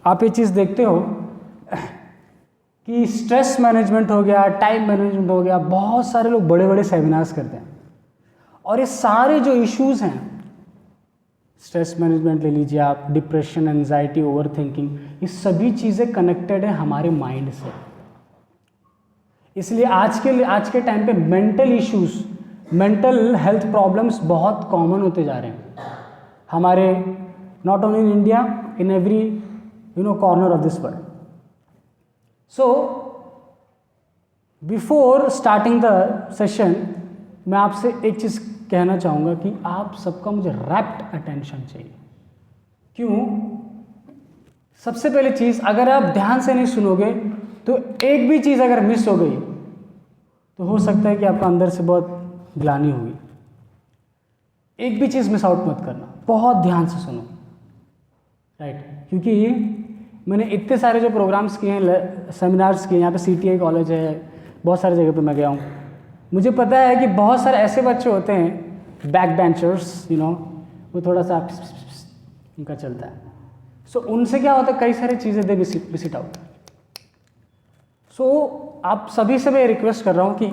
आप ये चीज़ देखते हो कि स्ट्रेस मैनेजमेंट हो गया, टाइम मैनेजमेंट हो गया, बहुत सारे लोग बड़े बड़े सेमिनार्स करते हैं और ये सारे जो इश्यूज़ हैं, स्ट्रेस मैनेजमेंट ले लीजिए आप, डिप्रेशन, एंजाइटी, ओवर थिंकिंग, ये सभी चीज़ें कनेक्टेड हैं हमारे माइंड से। इसलिए आज के टाइम पे mental issues, mental health problems बहुत कॉमन होते जा रहे हैं हमारे, not only in India, in every corner of this world. So before starting the session मैं आपसे एक चीज़ कहना चाहूँगा कि आप सबका मुझे रैप्ट अटेंशन चाहिए। क्यों? सबसे पहले चीज़, अगर आप ध्यान से नहीं सुनोगे तो एक भी चीज़ अगर मिस हो गई तो हो सकता है कि आपका अंदर से बहुत ग्लानि होगी। एक भी चीज़ मिस आउट मत करना, बहुत ध्यान से सुनो, राइट? क्योंकि मैंने इतने सारे जो प्रोग्राम्स किए हैं, सेमिनार्स किए, यहाँ पे CTI कॉलेज है, बहुत सारी जगह पे मैं गया हूँ, मुझे पता है कि बहुत सारे ऐसे बच्चे होते हैं बैक बेंचर्स, वो थोड़ा सा उनका चलता है। सो उनसे क्या होता है, कई सारी चीज़ें they miss it out. So आप सभी से मैं रिक्वेस्ट कर रहा हूँ कि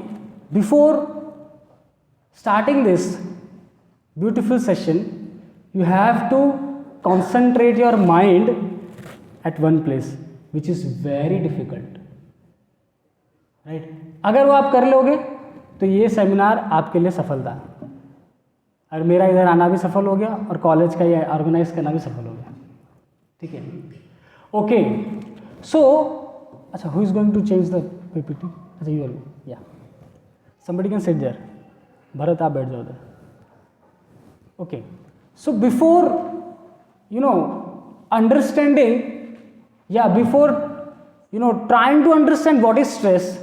before starting this beautiful session you have to concentrate your mind at one place which is very difficult, right? अगर वो आप कर लोगे तो ये सेमिनार आपके लिए सफलता है, और मेरा इधर आना भी सफल हो गया और कॉलेज का ये ऑर्गेनाइज करना भी सफल हो गया, ठीक है? ओके, सो अच्छा, who is going to change the PPT? अच्छा, यू आर, या somebody can sit there. Bharat, आप बैठ जाओ उधर। ओके, सो बिफोर अंडरस्टैंडिंग, या before trying to understand what is stress,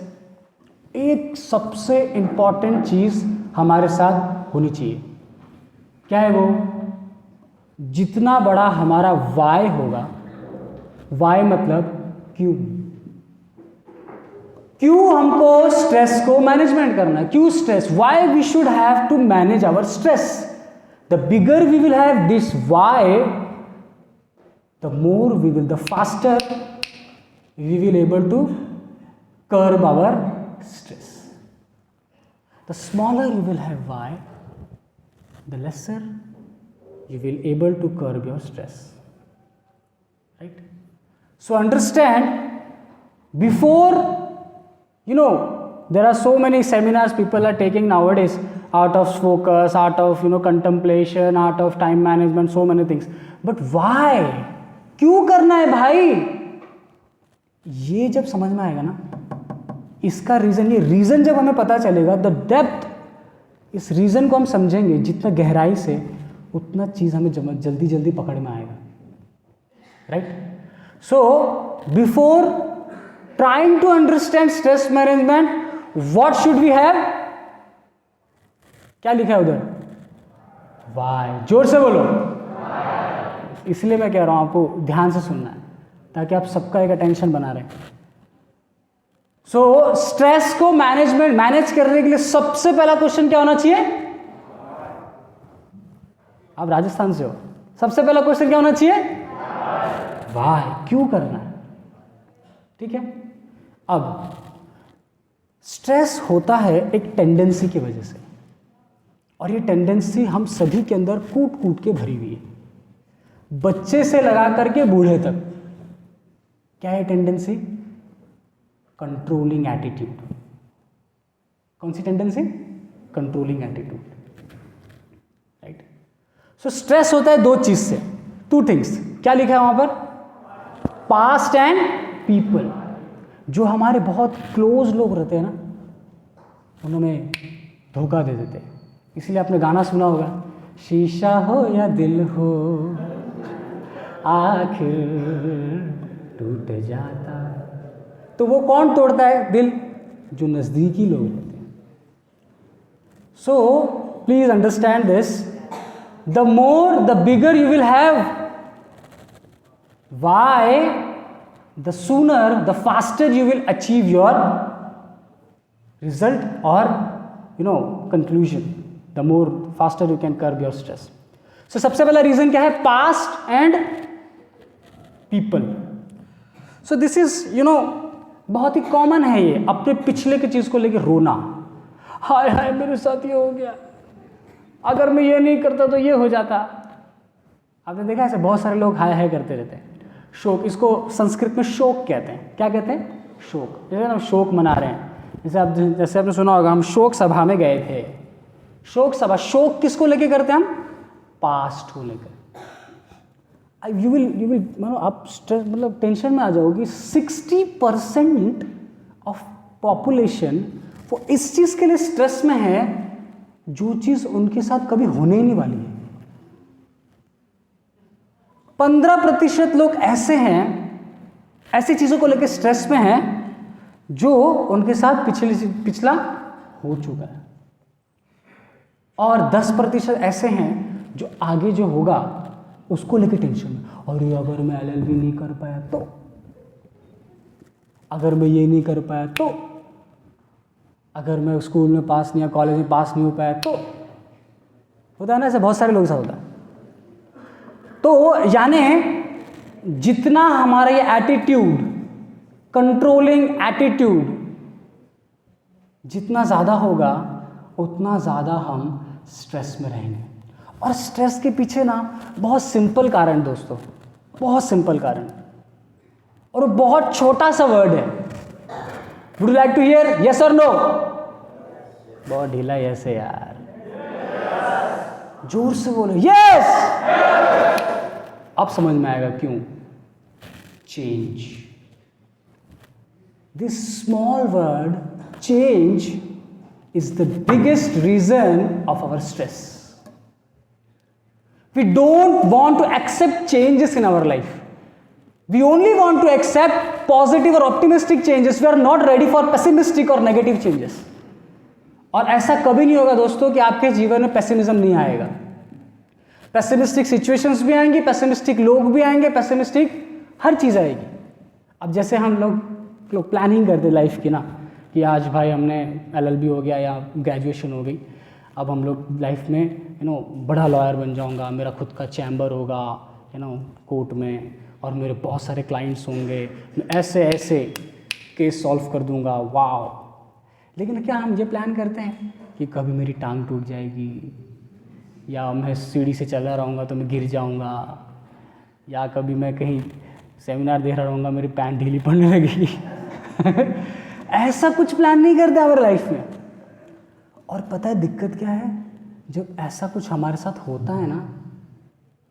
एक सबसे इम्पॉर्टेंट चीज़ हमारे साथ होनी चाहिए। क्या है वो? जितना बड़ा हमारा वाई होगा, वाई मतलब क्यों, क्यों हमको स्ट्रेस को मैनेजमेंट करना है, क्यों stress, why we should have to manage our stress. The bigger we will have this why, the more we will, the faster we will able to curb our stress. The smaller you will have why, the lesser you will able to curb your stress, right? So understand, before there are so many seminars people are taking nowadays, art of focus, art of contemplation, art of time management, so many things, but why, क्यों करना है भाई? ये जब समझ में आएगा ना इसका रीज़न, ये रीज़न जब हमें पता चलेगा, द डेप्थ, इस रीज़न को हम समझेंगे जितना गहराई से, उतना चीज़ हमें जल्दी जल्दी पकड़ में आएगा, right? So before trying to understand stress management, what should we have? क्या लिखा है उधर? वाई। जोर से बोलो। इसलिए मैं कह रहा हूँ आपको ध्यान से सुनना है, ताकि आप सबका एक अटेंशन बना रहे। सो स्ट्रेस को मैनेज करने के लिए सबसे पहला क्वेश्चन क्या होना चाहिए? आप राजस्थान से हो, सबसे पहला क्वेश्चन क्या होना चाहिए? वाई, क्यों करना है, ठीक है? अब स्ट्रेस होता है एक टेंडेंसी की वजह से, और ये टेंडेंसी हम सभी के अंदर कूट कूट के भरी हुई है, बच्चे से लगा करके बूढ़े तक। क्या है टेंडेंसी? Controlling attitude. कौन सी tendency? Controlling attitude, right? So stress होता है दो चीज से, टू थिंग्स। क्या लिखा है वहां पर? Past and people. जो हमारे बहुत क्लोज लोग रहते हैं ना, उन्हें धोखा दे देते हैं। इसलिए आपने गाना सुना होगा, शीशा हो या दिल हो आखिर टूट जाता। तो वो कौन तोड़ता है दिल? जो नज़दीकी लोग होते हैं। So please understand this, the more the bigger you will have why, the sooner the faster you will achieve your result और conclusion, the more faster you can curb your stress. So सबसे पहला reason क्या है? Past and people. So this is बहुत ही common है ये, अपने पिछले की चीज़ को लेके रोना, हाय हाय मेरे साथ ये हो गया, अगर मैं ये नहीं करता तो ये हो जाता। आपने देखा ऐसे बहुत सारे लोग हाय हाय करते रहते हैं। शोक, इसको संस्कृत में शोक कहते हैं। क्या कहते हैं? शोक। जैसे हम शोक मना रहे हैं, जैसे आपने सुना होगा हम शोक सभा में गए थे। शोक सभा, शोक किसको लेके करते हैं हम? पास्ट को लेकर। यू विल मानो आप स्ट्रेस मतलब टेंशन में आ जाओगे। 60% ऑफ पॉपुलेशन वो इस चीज़ के लिए स्ट्रेस में है जो चीज़ उनके साथ कभी होने ही नहीं वाली है। 15% लोग ऐसे हैं, ऐसी चीज़ों को लेकर स्ट्रेस में हैं जो उनके साथ पिछला हो चुका है, और 10% ऐसे हैं जो आगे जो होगा उसको लेकर टेंशन में। अरे अगर मैं LLB नहीं कर पाया तो, अगर मैं ये नहीं कर पाया तो, अगर मैं स्कूल में पास नहीं या कॉलेज में पास नहीं हो पाया तो। होता है ना ऐसे, बहुत सारे लोग ऐसा होता है। तो यानी जितना हमारा ये एटीट्यूड, कंट्रोलिंग एटीट्यूड जितना ज़्यादा होगा उतना ज़्यादा हम स्ट्रेस में रहेंगे। और स्ट्रेस के पीछे ना बहुत सिंपल कारण दोस्तों, बहुत सिंपल कारण, और वो बहुत छोटा सा वर्ड है। Would you like to hear yes और नो? बहुत ढीला यस है यार, जोर से बोलो यस। अब समझ में आएगा क्यों। Change, this small word change is the biggest reason of our stress. We don't want to accept changes in our life. We only want to accept positive or optimistic changes. We are not ready for pessimistic or negative changes. और ऐसा कभी नहीं होगा दोस्तों कि आपके जीवन में पेसिमिज्म नहीं आएगा। पेसिमिस्टिक सिचुएशंस भी आएंगी, पेसिमिस्टिक लोग भी आएंगे, पेसिमिस्टिक हर चीज़ आएगी। अब जैसे हम लोग प्लानिंग करते लाइफ की ना, कि आज भाई हमने LLB हो गया या ग्रेजुएशन हो गई, अब हम लोग लाइफ में बड़ा लॉयर बन जाऊंगा, मेरा खुद का चैम्बर होगा कोर्ट में, और मेरे बहुत सारे क्लाइंट्स होंगे, मैं ऐसे ऐसे केस सॉल्व कर दूंगा, वाह। लेकिन क्या हम ये प्लान करते हैं कि कभी मेरी टांग टूट जाएगी, या मैं सीढ़ी से चला रहूँगा तो मैं गिर जाऊँगा, या कभी मैं कहीं सेमिनार दे रहा रहूँगा मेरी पैंट ढीली पड़ने लगेगी। ऐसा कुछ प्लान नहीं करते हमारे लाइफ में। और पता है दिक्कत क्या है? जब ऐसा कुछ हमारे साथ होता है ना,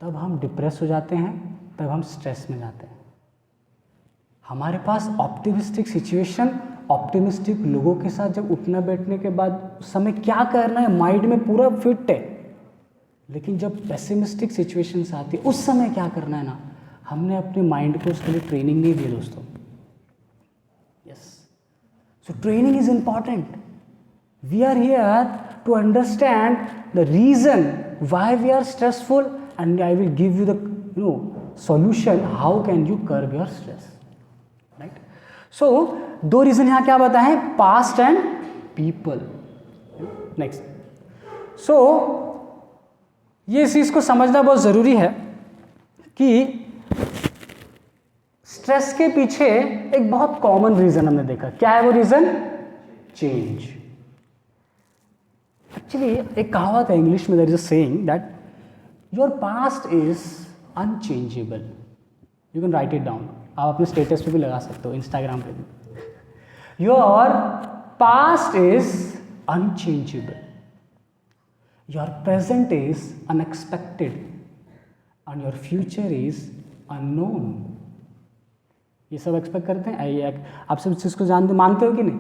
तब हम डिप्रेस हो जाते हैं, तब हम स्ट्रेस में जाते हैं। हमारे पास ऑप्टिमिस्टिक सिचुएशन, ऑप्टिमिस्टिक लोगों के साथ जब उठना बैठने के बाद उस समय क्या करना है माइंड में पूरा फिट है, लेकिन जब पेसिमिस्टिक सिचुएशंस आती है उस समय क्या करना है ना, हमने अपने माइंड को उसके लिए ट्रेनिंग नहीं दी दोस्तों। Yes, so training is important. We are here to understand the reason why we are stressful, and I will give you the solution how can you curb your stress, right? So दो reason यहाँ क्या बताएं, past and people. Next, so ये चीज़ को समझना बहुत ज़रूरी है कि स्ट्रेस के पीछे एक बहुत कॉमन रीजन हमने देखा। क्या है वो रीजन? चेंज। एक्चुअली एक कहावत है इंग्लिश में, there is a saying that your past is unchangeable. You can write it down, आप अपने स्टेटस पे भी लगा सकते हो, इंस्टाग्राम पे भी। Your past is unchangeable, your present is unexpected, and your future is unknown. ये सब एक्सपेक्ट करते हैं, आप सब इस चीज़ को जानते मानते हो कि नहीं?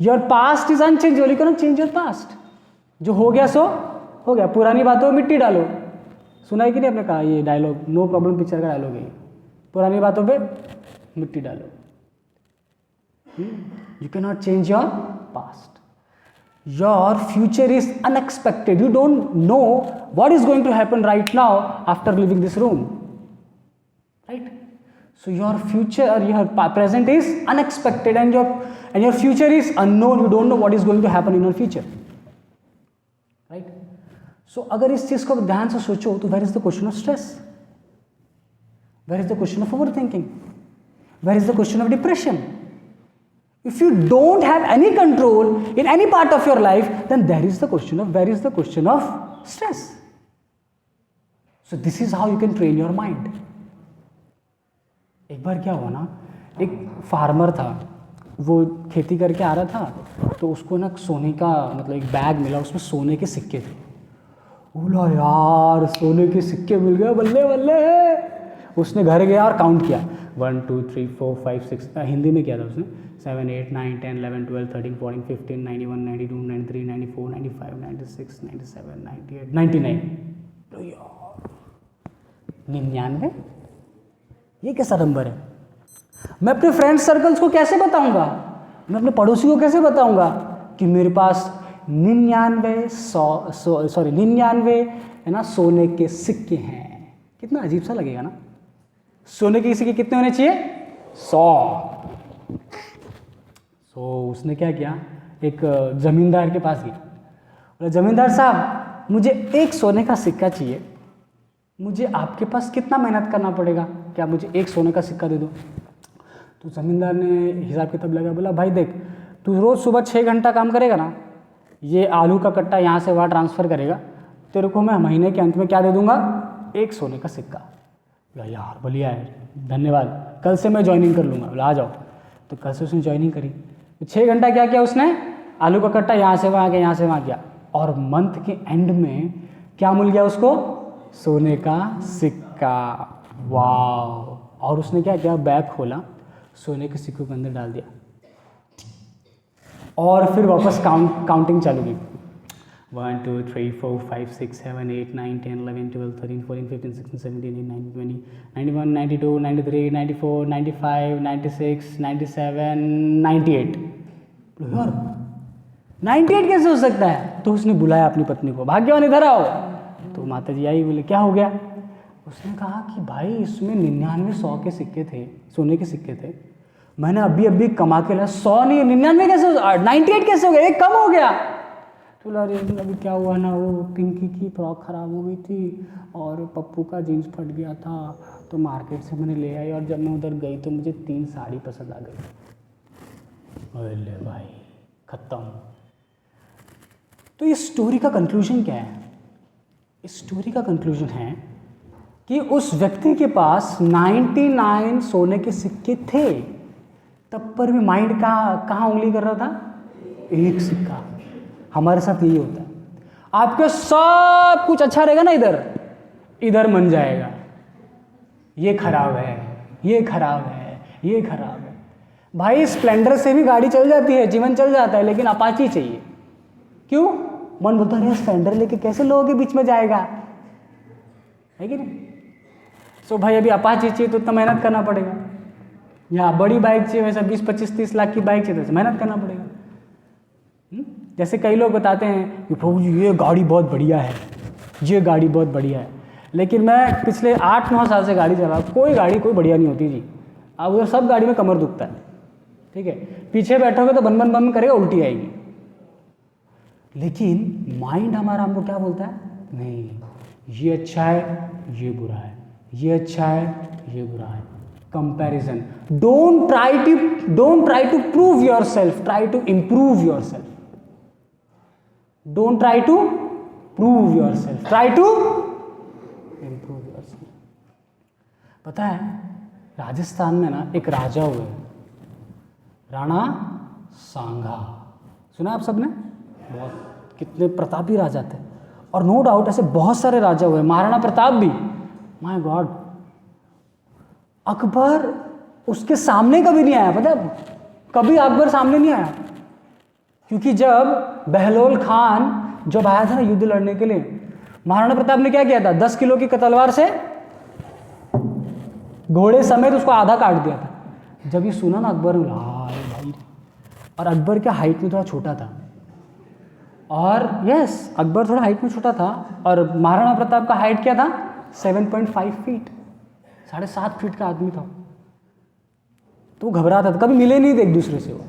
Your past is unchangeable, you can not change your past. जो हो गया सो हो गया, पुरानी बातों में मिट्टी डालो। सुना है कि नहीं आपने कहा ये डायलॉग, नो प्रॉब्लम पिक्चर का डायलॉग है, पुरानी बातों पे मिट्टी डालो। You can not change your past. Your future is unexpected, you don't know what is going to happen right now after living this room, right? So your future or your present is unexpected, and your future is unknown. You don't know what is going to happen in your future, right? So अगर इस चीज़ को ध्यान से सोचो तो where is the question of stress? Where is the question of overthinking? Where is the question of depression? If you don't have any control in any part of your life, then there is the question of where is the question of stress. So this is how you can train your mind. एक बार क्या हुआ ना, एक farmer था, वो खेती करके आ रहा था, तो उसको ना सोने का मतलब एक बैग मिला, उसमें सोने के सिक्के थे। बोला यार सोने के सिक्के मिल गए, बल्ले बल्ले। उसने घर गया और काउंट किया 1 2 3 4 5 6, हिंदी में किया था उसने, 7 8 9 10 11 12 13 14 15 91 92 93 94 95 96 97 98 99। तो यार 99 ये कैसा नंबर है? मैं अपने फ्रेंड सर्कल्स को कैसे बताऊंगा, मैं अपने पड़ोसी को कैसे बताऊंगा कि मेरे पास 99 है ना सोने के सिक्के हैं? कितना अजीब सा लगेगा ना। सोने के सिक्के कितने होने चाहिए? 100। तो उसने क्या किया, एक ज़मींदार के पास गया, बोला जमींदार साहब मुझे एक सोने का सिक्का चाहिए, मुझे आपके पास कितना मेहनत करना पड़ेगा, क्या मुझे एक सोने का सिक्का दे दो? तो ज़मींदार ने हिसाब किताब लगा, बोला भाई देख तू रोज़ सुबह 6 घंटा काम करेगा ना, ये आलू का कट्टा यहाँ से वहाँ ट्रांसफ़र करेगा, तेरे को मैं महीने के अंत में क्या दे दूँगा? एक सोने का सिक्का। बोला यार बढ़िया है, धन्यवाद, कल से मैं ज्वाइनिंग कर लूँगा। बोला आ जाओ। तो कल से उसने ज्वाइनिंग करी। 6 घंटा क्या किया उसने? आलू का कट्टा यहाँ से वहाँ गया, यहाँ से वहाँ किया, और मंथ के एंड में क्या मिल गया उसको? सोने का सिक्का। वाह। और उसने क्या किया, बैग खोला, सोने के सिक्कों के अंदर डाल दिया, और फिर वापस काउंटिंग चालू की। 1 2 3 4 5 6 7 8 9 10 11 12 13 14 15 16 17 18 19 20 91 92 93 94 95 96 97 98। यार 98 कैसे हो सकता है? तो उसने बुलाया अपनी पत्नी को, भाग्यवान इधर आओ। तो माता जी आई, बोले क्या हो गया? उसने कहा कि भाई इसमें 99 100 के सिक्के थे, सोने के सिक्के थे, मैंने अभी अभी कमा के लाया, 100 नहीं 99 कैसे हो, 98 कैसे हो गया, एक कम हो गया। तो अरे अभी क्या हुआ ना, वो पिंकी की फ्रॉक ख़राब हो गई थी और पप्पू का जीन्स फट गया था, तो मार्केट से मैंने ले आई, और जब मैं उधर गई तो मुझे 3 साड़ी पसंद आ गई। अरे भाई ख़त्म। तो इस स्टोरी का कंक्लूजन क्या है? इस स्टोरी का कंक्लूजन है कि उस व्यक्ति के पास 99 सोने के सिक्के थे, तब पर भी माइंड कहाँ उंगली कर रहा था? एक सिक्का। हमारे साथ यही होता है, आपके सब कुछ अच्छा रहेगा ना, इधर मन जाएगा, ये खराब है, ये खराब है, ये खराब है। भाई स्प्लेंडर से भी गाड़ी चल जाती है, जीवन चल जाता है, लेकिन अपाची चाहिए। क्यों? मन बोलता है स्प्लेंडर लेके कैसे लोगों के बीच में जाएगा, है कि नहीं? सो भाई अभी अपाची चाहिए तो इतना मेहनत करना पड़ेगा, या बड़ी बाइक चाहिए वैसा 20 25 30 लाख की बाइक चाहिए तो मेहनत करना पड़ेगा। जैसे कई लोग बताते हैं कि प्रभु जी ये गाड़ी बहुत बढ़िया है, ये गाड़ी बहुत बढ़िया है, लेकिन मैं पिछले 8-9 साल से गाड़ी चला, कोई गाड़ी कोई बढ़िया नहीं होती जी। अब उधर सब गाड़ी में कमर दुखता है, ठीक है, पीछे बैठोगे तो बन बन बन करेगा, उल्टी आएगी। लेकिन माइंड हमारा हमको क्या बोलता है? नहीं, ये अच्छा है, ये बुरा है, ये अच्छा है, ये बुरा है। Comparison. Don't try to prove yourself, try to improve yourself. Don't try to prove yourself, try to improve yourself. पता है राजस्थान में ना एक राजा हुए, राणा सांगा, सुना आप सबने? बहुत कितने प्रतापी राजा थे, और नो डाउट ऐसे बहुत सारे राजा हुए, महाराणा प्रताप भी, माय गॉड। अकबर उसके सामने कभी नहीं आया, पता है? कभी अकबर सामने नहीं आया, क्योंकि जब बहलोल खान जब आया था ना युद्ध लड़ने के लिए, महाराणा प्रताप ने क्या किया था? 10 किलो की तलवार से घोड़े समेत उसको आधा काट दिया था। जब ये सुना ना अकबर ने, भाई, और अकबर क्या हाइट में थोड़ा छोटा था, और यस अकबर थोड़ा हाइट में छोटा था, और महाराणा प्रताप का हाइट क्या था? 7.5 फीट, 7.5 फीट का आदमी था। तो घबराता था, कभी मिले नहीं थे एक दूसरे से वो,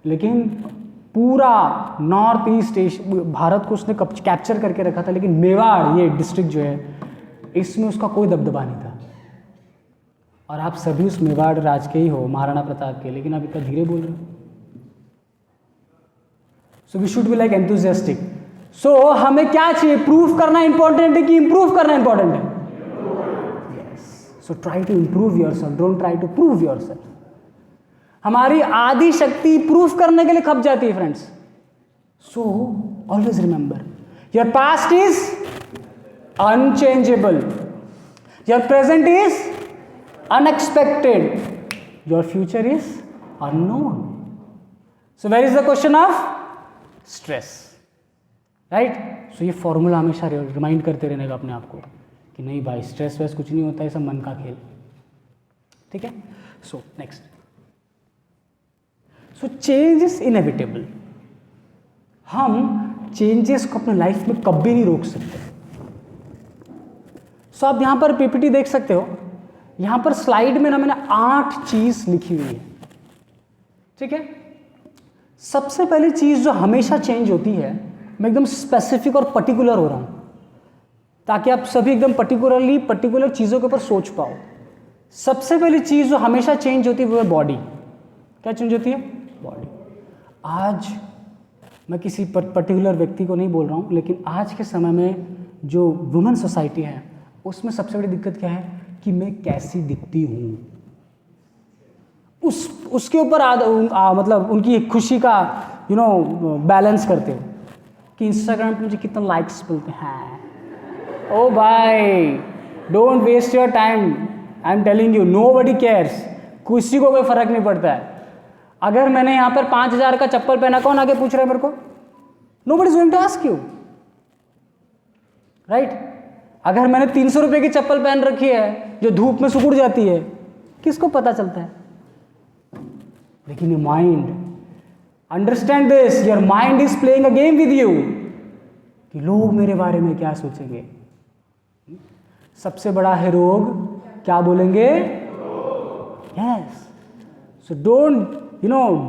लेकिन पूरा नॉर्थ ईस्ट भारत को उसने कैप्चर करके रखा था। लेकिन मेवाड़ ये डिस्ट्रिक्ट जो है, इसमें उसका कोई दबदबा नहीं था। और आप सभी उस मेवाड़ राज के ही हो, महाराणा प्रताप के, लेकिन आप इतना धीरे बोल रहे हो। So we should be like enthusiastic. So हमें क्या चाहिए, प्रूफ करना इंपॉर्टेंट है कि इंप्रूव करना इंपॉर्टेंट है? Yes. So try to improve yourself, don't try to prove yourself. हमारी आधी शक्ति प्रूफ करने के लिए खप जाती है friends. So always remember, your past is unchangeable, your present is unexpected, your future is unknown. So where is the question of stress, right? So ये फॉर्मूला हमेशा रिमाइंड करते रहने का अपने आप को कि नहीं भाई, स्ट्रेस वैस कुछ नहीं होता है, सब मन का खेल, ठीक है? So next, so change is inevitable. हम चेंजेस को अपने लाइफ में कभी नहीं रोक सकते। सो आप यहाँ पर पीपीटी देख सकते हो, यहाँ पर स्लाइड में ना मैंने 8 चीज लिखी हुई है, ठीक है? सबसे पहली चीज जो हमेशा चेंज होती है, मैं एकदम स्पेसिफिक और पर्टिकुलर हो रहा हूं ताकि आप सभी एकदम पर्टिकुलर चीजों के ऊपर सोच पाओ। सबसे पहली चीज जो हमेशा चेंज होती है वो है बॉडी। क्या चेंज होती है? बॉडी। आज मैं किसी पर्टिकुलर व्यक्ति को नहीं बोल रहा हूं, लेकिन आज के समय में जो वुमेन सोसाइटी है उसमें सबसे बड़ी दिक्कत क्या है कि मैं कैसी दिखती हूँ, उसके ऊपर मतलब उनकी खुशी का बैलेंस करते हो कि इंस्टाग्राम पे मुझे कितना लाइक्स मिलते हैं। ओ भाई, don't waste your time, I am telling you, nobody cares. किसी को कोई फर्क नहीं पड़ता है। अगर मैंने यहाँ पर 5,000 का चप्पल पहना, कौन आगे पूछ रहा है मेरे को? Nobody is going to ask you, right? अगर मैंने 300 रुपये की चप्पल पहन रखी है जो धूप में सिकुड़ जाती है, किसको पता चलता है? लेकिन ये mind, understand this, your mind is playing a game with you कि लोग मेरे बारे में क्या सोचेंगे। सबसे बड़ा है रोग, क्या बोलेंगे? Yes. So don't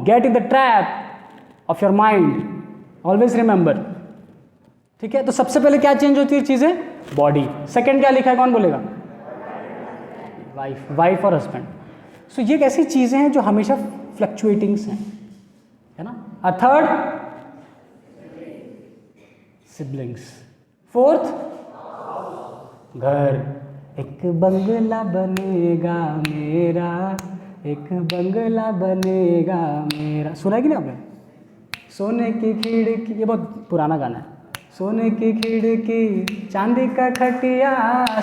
get in the trap of your mind, always remember, ठीक है? तो सबसे पहले क्या चेंज होती है चीजें? बॉडी। सेकंड क्या लिखा है, कौन बोलेगा? वाइफ और हस्बैंड। सो ये कैसी चीजें हैं जो हमेशा फ्लक्चुएटिंग्स हैं, है ना? Third, siblings. फोर्थ, घर। एक बंगला बनेगा मेरा, एक बंगला बनेगा मेरा। सुना है कि नहीं आपने? सोने की खिड़की, ये बहुत पुराना गाना है। सोने की खिड़की चांदी का खटिया,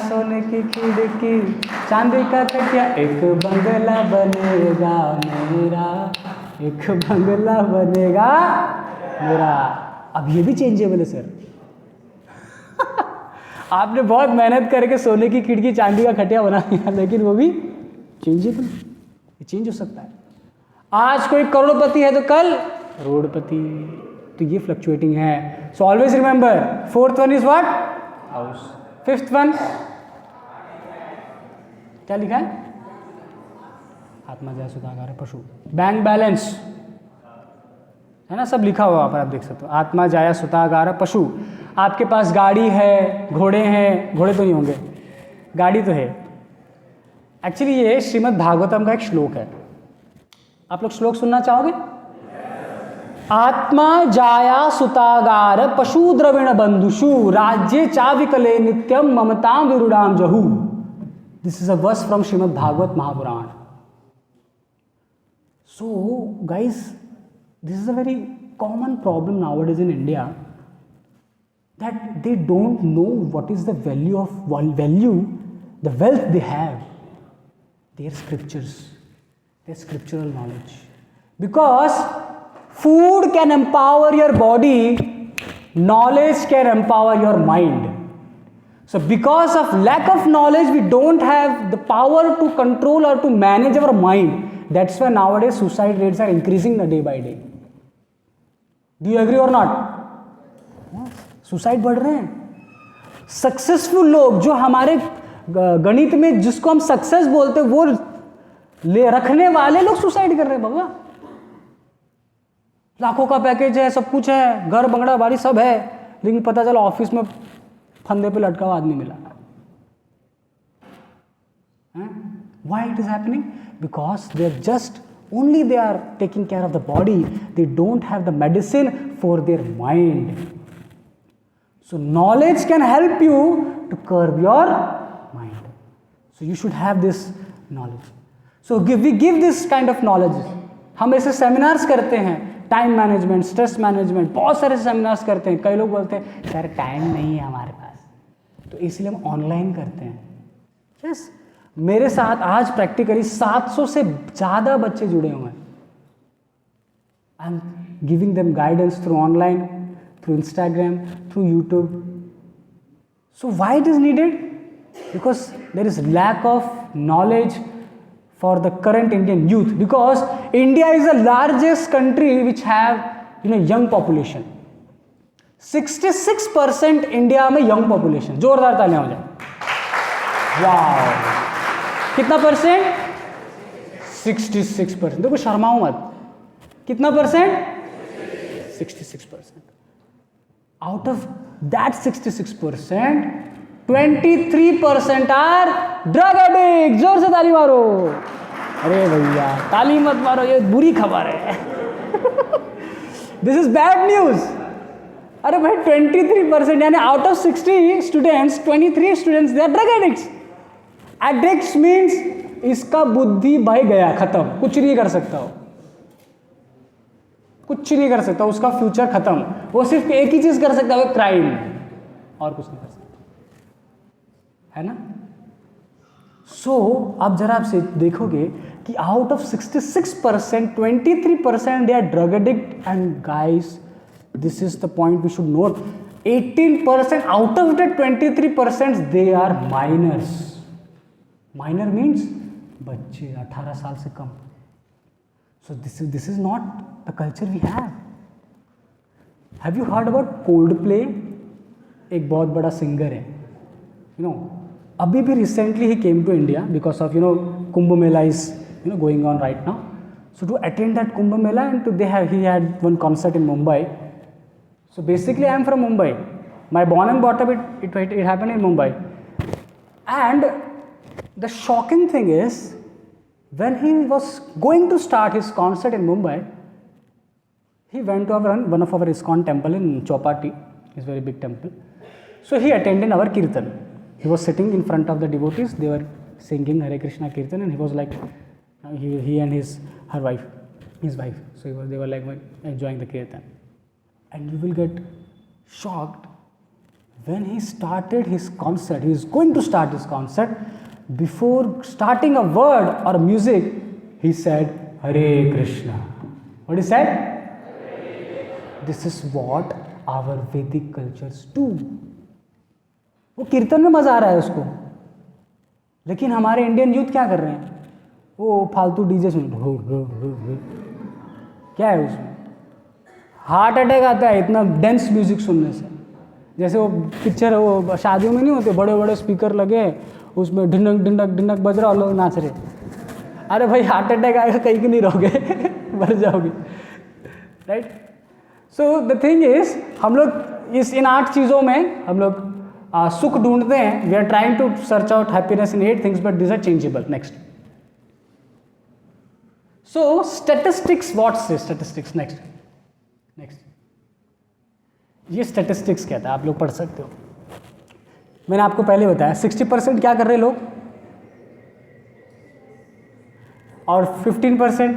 सोने की खिड़की चांदी का खटिया, एक बंगला बनेगा मेरा, एक बंगला बनेगा मेरा। अब ये भी चेंजेबल है सर। आपने बहुत मेहनत करके सोने की खिड़की चांदी का खटिया बना दिया, लेकिन वो भी चेंजेबल, ये चेंज हो सकता है। आज कोई करोड़पति है तो कल करोड़पति, तो ये फ्लक्चुएटिंग है। So always remember, fourth one is what? House. Fifth one क्या लिखा है? आत्मा जय सुधागार पशु। बैंक बैलेंस है ना, सब लिखा हुआ पर आप देख सकते हो। आत्मा जाया सुतागार पशु। आपके पास गाड़ी है, घोड़े हैं, घोड़े तो नहीं होंगे, गाड़ी तो है। एक्चुअली ये श्रीमद् भागवतम का एक श्लोक है, आप लोग श्लोक सुनना चाहोगे? आत्मा जाया सुतागार पशु द्रविण बंधुषु राज्य चाविकले नित्यम ममताम विरुडाम जहू। This is a verse from Shrimad Bhagavat Mahapurana. So guys, this is a very common problem nowadays in India, that they don't know what is the value, the wealth they have, their scriptures, their scriptural knowledge. Because food can empower your body, knowledge can empower your mind. So because of lack of knowledge, we don't have the power to control or to manage our mind. That's why nowadays suicide rates are increasing day by day. Do you agree or not? Suicide बढ़ रहे हैं। Successful लोग जो हमारे गणित में जिसको हम सक्सेस बोलते हैं, वो ले रखने वाले लोग सुसाइड कर रहे हैं बाबा। लाखों का पैकेज है, सब कुछ है, घर बंगड़ा बाड़ी सब है, लेकिन पता चला ऑफिस में फंदे पे लटका हुआ आदमी मिला। Why it is happening? Because they are just only they are taking care of the body. They don't have the medicine for their mind. So knowledge can help you to curb your mind. So you should have this knowledge. So we give this kind of knowledge. हम ऐसे seminars करते हैं, time management, stress management, बहुत सारे seminars करते हैं. कई लोग बोलते हैं सर टाइम नहीं है हमारे पास, तो इसलिए हम ऑनलाइन करते हैं. यस, मेरे साथ आज प्रैक्टिकली 700 से ज़्यादा बच्चे जुड़े हुए हैं. I am giving them guidance through online, through Instagram, through YouTube. So why it is needed? Because there is lack of knowledge for the current Indian youth, because India is the largest country which have young population. 66% India में young population. जोरदार तालियां हो जाए. वाह, कितना percent? 66%. देखो शर्माओ मत. कितना percent? 66%. Out of that 66%, 23% are drug addict. जोर से ताली मारो. अरे भैया ताली मत मारो, ये बुरी खबर है. This is bad news. अरे भाई 23% यानी out of 60 students 23 students they are drug addicts. Addicts means इसका बुद्धि भाई गया, खत्म, कुछ नहीं कर सकता हो, कुछ नहीं कर सकता, उसका फ्यूचर खत्म. वो सिर्फ एक ही चीज कर सकता है, क्राइम, और कुछ नहीं कर सकता, है ना. सो अब जरा आप से देखोगे कि out of 66% 23% they are drug addict. And guys, this is the point we should note. 18% out of the 23% they are minors. Minor means बच्चे 18 साल से कम. So this is not the culture we have. Have you heard about Coldplay? एक बहुत बड़ा singer है, अभी भी रिसेंटली ही came to India because of Kumbh Mela is going on right now. So to attend that Kumbh Mela and to he had one concert in Mumbai. So basically I am from Mumbai. My born and brought up it happened in Mumbai. And the shocking thing is, when he was going to start his concert in Mumbai, he went to one of our ISKCON temple in Chowpatty. It's a very big temple. So he attended our kirtan. He was sitting in front of the devotees. They were singing Hare Krishna kirtan, and he was like, he and his wife. So they were like enjoying the kirtan. And you will get shocked when he started his concert. He is going to start his concert. Before starting a word or music, he said Hare Krishna. What he said? This is what our Vedic cultures do. वो कीर्तन में मजा आ रहा है उसको, लेकिन हमारे Indian youth क्या कर रहे हैं? वो फालतू डीजे सुन, क्या है उसमें? हार्ट अटैक आता है इतना डेंस म्यूजिक सुनने से. जैसे वो पिक्चर, वो शादियों में नहीं होते, बड़े बड़े स्पीकर लगे, उसमें ढिनक ढिनक ढिनक बज रहा और लोग नाच रहे. अरे भाई हार्ट अटैक आएगा, कहीं की नहीं रहोगे, मर जाओगे, right. So the thing is, हम लोग इन 8 चीज़ों में हम लोग सुख ढूंढते हैं. We are trying to search out happiness in 8 things, but this are changeable. Next. So statistics, what's statistics? Next. ये स्टैटिस्टिक्स क्या था, आप लोग पढ़ सकते हो. मैंने आपको पहले बताया 60% क्या कर रहे हैं लोग, और 15%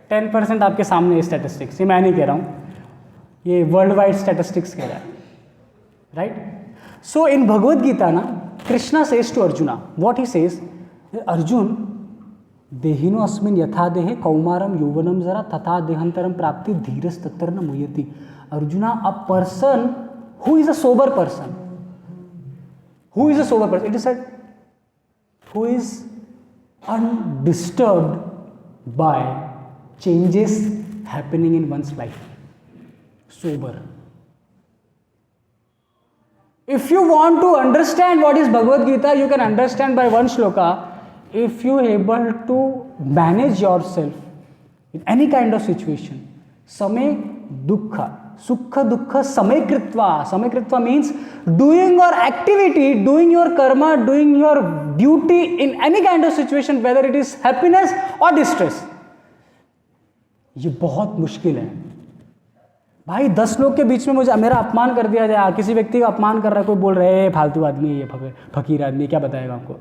10% आपके सामने स्टैटिस्टिक्स. ये मैं नहीं कह रहा हूँ, ये वर्ल्ड वाइड स्टैटिस्टिक्स कह रहा है, right. So in Bhagavad Gita ना, Krishna says to Arjuna, what he says, Arjun देहिनो अस्मिन यथा देहे कौमारम यौवनम जरा तथा देहांतरम प्राप्ति धीरस तत्र न मुह्यति. Arjuna, a person who is a sober person, who is a sober person? It is said who is undisturbed by changes happening in one's life. Sober. If you want to understand what is Bhagavad Gita, you can understand by one shloka. If you are able to manage yourself in any kind of situation, same dukha सुख दुख समय कृत्वा means doing your activity, doing your Karma, doing your duty in any kind of situation, weather it is happiness और distress. ये बहुत मुश्किल है भाई। 10 लोग के बीच में मुझे मेरा अपमान कर दिया जाए, किसी व्यक्ति का अपमान कर रहा है, कोई बोल रहा है फालतू आदमी है, ये फकीर आदमी, क्या बताएगा आपको।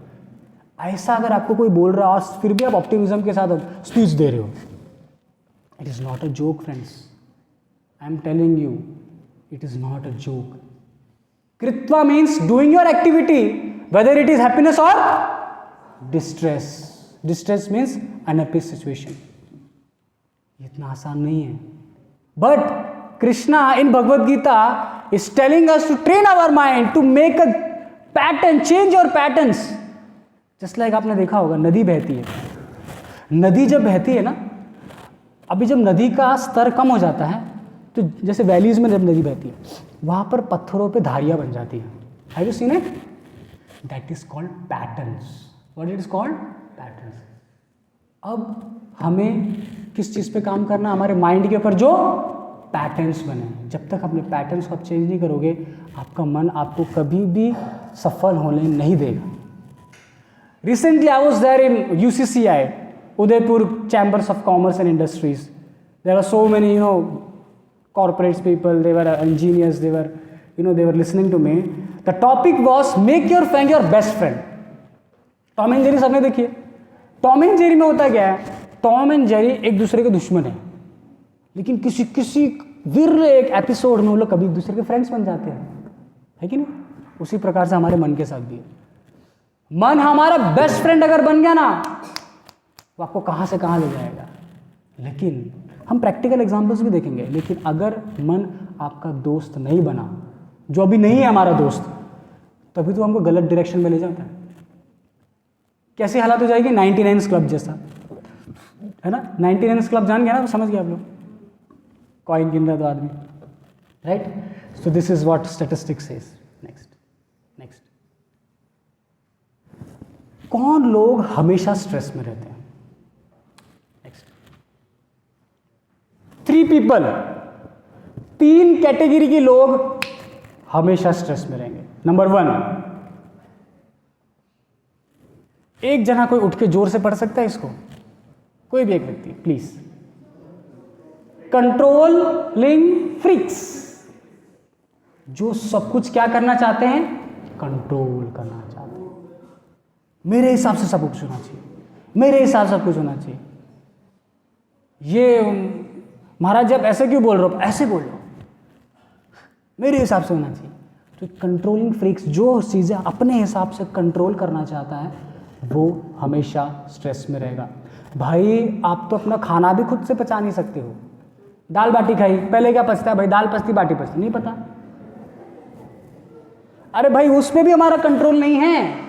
ऐसा अगर आपको कोई बोल रहा है और फिर भी आप ऑप्टिमिज्म के साथ स्पीच दे रहे हो, it is not a joke friends, I am telling you, it is not a joke. कृत्वा means doing your activity whether it is happiness और distress. Distress means unhappy situation. इतना आसान नहीं है, but Krishna in Bhagavad Gita is telling us to train our mind to make a pattern, change your patterns. Just like आपने देखा होगा नदी बहती है, नदी जब बहती है ना, अभी जब नदी का स्तर कम हो जाता है तो जैसे वैलीज में जब नदी बहती है वहाँ पर पत्थरों पे धारियाँ बन जाती हैं। Have you seen it? That is called patterns. What it is called? Patterns. अब हमें किस चीज़ पे काम करना, हमारे माइंड के ऊपर जो पैटर्न्स बने। जब तक अपने पैटर्न्स को आप चेंज नहीं करोगे, आपका मन आपको कभी भी सफल होने नहीं देगा। Recently I was there in UCCI, Udaipur Chambers of Commerce and Industries. There are so many corporates people, they were engineers, they were listening to me. The topic was make your friend your best friend. Tom and Jerry सबने देखिए। Tom and Jerry में होता क्या है, Tom and Jerry एक दूसरे के दुश्मन है, लेकिन किसी विरले एक एपिसोड में वो लोग कभी एक दूसरे के फ्रेंड्स बन जाते हैं, है कि नहीं। उसी प्रकार से हमारे मन के साथ भी है। मन हमारा बेस्ट फ्रेंड अगर बन गया ना, वो आपको कहाँ से कहाँ ले जाएगा। लेकिन हम प्रैक्टिकल एग्जांपल्स भी देखेंगे, लेकिन अगर मन आपका दोस्त नहीं बना, जो अभी नहीं है हमारा दोस्त, तभी तो हमको गलत डायरेक्शन में ले जाता है। कैसी हालत हो जाएगी, 99 क्लब जैसा, है ना। 99 क्लब जान गया ना, समझ गया आप लोग, कॉइन गिन रहा तो आदमी, right. So this is what statistics says. Next कौन लोग हमेशा स्ट्रेस में रहते हैं? नेक्स्ट 3 पीपल, 3 कैटेगरी के लोग हमेशा स्ट्रेस में रहेंगे। नंबर 1, एक जना कोई उठ के जोर से पढ़ सकता है इसको, कोई भी एक व्यक्ति प्लीज। कंट्रोलिंग फ्रीक्स, जो सब कुछ क्या करना चाहते हैं, कंट्रोल करना चाहते हैं। मेरे हिसाब से सब कुछ होना चाहिए, मेरे हिसाब से सब कुछ होना चाहिए। ये महाराज जब ऐसे क्यों बोल रहे हो, ऐसे बोल रहे हो, मेरे हिसाब से होना चाहिए। तो कंट्रोलिंग फ्रीक्स, जो चीज़ें अपने हिसाब से कंट्रोल करना चाहता है, वो हमेशा स्ट्रेस में रहेगा। भाई आप तो अपना खाना भी खुद से पचा नहीं सकते हो। दाल बाटी खाई, पहले क्या पचता है भाई, दाल पचती बाटी पचती, नहीं पता। अरे भाई उसमें भी हमारा कंट्रोल नहीं है।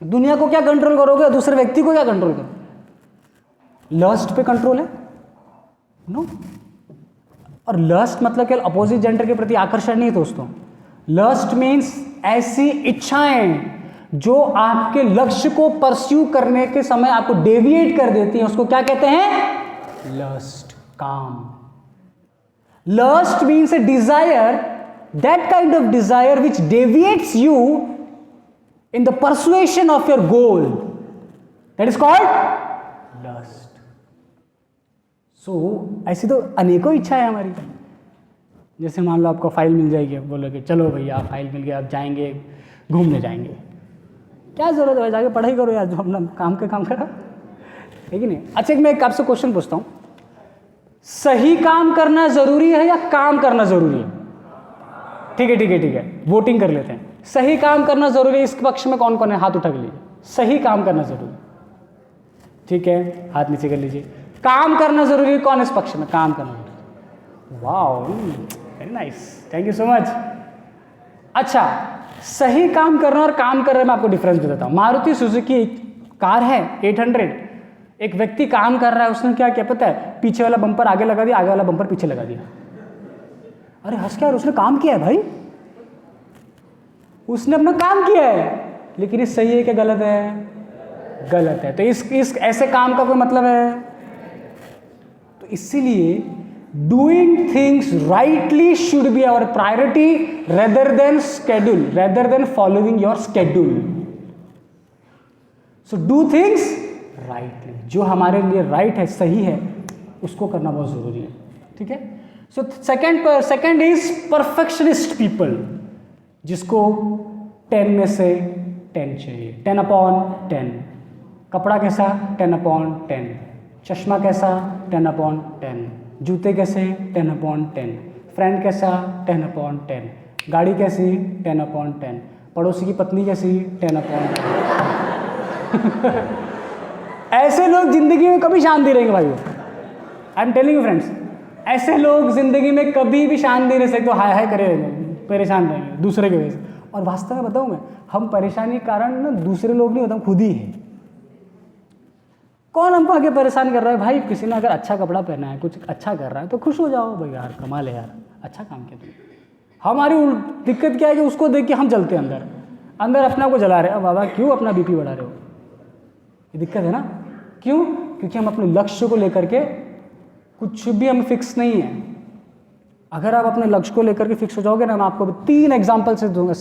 दुनिया को क्या कंट्रोल करोगे, दूसरे व्यक्ति को क्या कंट्रोल करोगे? लस्ट पे कंट्रोल है? नो। और लस्ट मतलब केवल अपोजिट जेंडर के प्रति आकर्षण नहीं दोस्तों। लस्ट मीन्स ऐसी इच्छाएं जो आपके लक्ष्य को परस्यू करने के समय आपको डेविएट कर देती हैं, उसको क्या कहते हैं? लस्ट, काम। Lust means a desire, that kind of desire which deviates you in the persuasion of your goal, that is called lust. So ऐसी तो अनेकों इच्छा है हमारी। जैसे मान लो आपको फाइल मिल जाएगी, बोलोगे चलो भैया फाइल मिल गया, आप जाएंगे घूमने जाएंगे, क्या जरूरत है, जाके पढ़ाई करो यार, जो अपना काम के काम करा, है कि नहीं। अच्छा मैं एक आपसे क्वेश्चन पूछता हूँ, सही काम करना जरूरी है या काम करना जरूरी है? ठीक है, वोटिंग कर लेते हैं। सही काम करना जरूरी है, इस पक्ष में कौन कौन है, हाथ उठा के लीजिए। सही काम करना जरूरी, ठीक है, हाथ नीचे कर लीजिए। काम करना जरूरी है, कौन इस पक्ष में, काम करना जरूरी? Wow, very nice, thank you so much. अच्छा, सही काम करना और काम कर रहे, मैं आपको डिफरेंस बताता हूँ। मारुति सुजुकी कार है 800, एक व्यक्ति काम कर रहा है, उसने क्या किया पता है, पीछे वाला बम्पर आगे लगा दिया, आगे वाला बम्पर पीछे लगा दिया। अरे हंस क्या, उसने काम किया है भाई, उसने अपना काम किया है। लेकिन ये सही है कि गलत है? गलत है। तो इस ऐसे काम का कोई मतलब है? तो इसीलिए doing things rightly should be our priority rather than schedule, rather than following your schedule. So do things rightly, जो हमारे लिए राइट है, सही है, उसको करना बहुत जरूरी है। ठीक है। So second is perfectionist people, जिसको 10 में से 10 चाहिए, 10/10। कपड़ा कैसा? 10/10। चश्मा कैसा? 10/10। जूते कैसे? 10/10। फ्रेंड कैसा? 10/10। गाड़ी कैसी? 10/10। पड़ोसी की पत्नी कैसी? 10/10। ऐसे लोग जिंदगी में कभी शांति रहेंगे भाइयों। आई एम टेलिंग यू फ्रेंड्स, ऐसे लोग जिंदगी में कभी भी शांति रह सकते, हाय हाय करे रहेंगे, परेशान रहेंगे दूसरे की वजह से। और वास्तव में बताऊं मैं, हम परेशानी के कारण ना दूसरे लोग नहीं होते, हम खुद ही हैं। कौन हमको आगे परेशान कर रहा है भाई? किसी ने अगर अच्छा कपड़ा पहना है, कुछ अच्छा कर रहा है, तो खुश हो जाओ भाई, यार कमाल है यार, अच्छा काम किया तुमने। हमारी दिक्कत क्या है कि उसको देख के हम जलते हैं, अंदर अपने आप को जला रहे हैं। बाबा क्यों अपना बीपी बढ़ा रहे हो? ये दिक्कत है ना। क्यों? क्योंकि हम अपने लक्ष्य को लेकर के कुछ भी हम फिक्स नहीं है। अगर आप अपने लक्ष्य को लेकर के फिक्स हो जाओगे ना, मैं आपको 3 एग्जांपल से दूंगा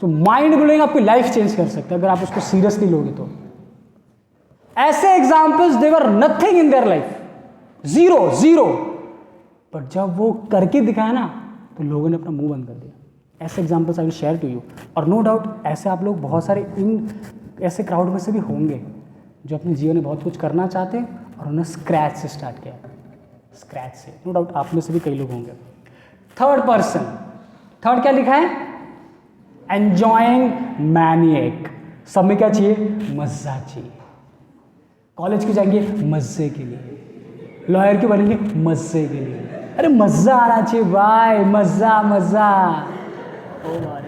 जो माइंड ब्लोइंग आपकी लाइफ चेंज कर सकते हैं, अगर आप उसको सीरियसली लोगे तो। ऐसे examples, they were nothing in their life, zero, but जब वो करके दिखाया ना, तो लोगों ने अपना मुंह बंद कर दिया। ऐसे examples I will share to you. और नो डाउट ऐसे आप लोग बहुत सारे इन ऐसे क्राउड में से भी होंगे जो अपने जीवन में बहुत कुछ करना चाहते हैं और उन्होंने स्क्रैच से स्टार्ट किया, स्क्रैच से। नो डाउट आप में से भी कई लोग होंगे। थर्ड पर्सन, थर्ड क्या लिखा है? Enjoying maniac. सब में क्या चाहिए? मजा चाहिए। कॉलेज क्यों जाएंगे? मजे के लिए। लॉयर क्यों बनेंगे? मजे के लिए। अरे मजा आना चाहिए भाई, मजा मजा। ओ भाई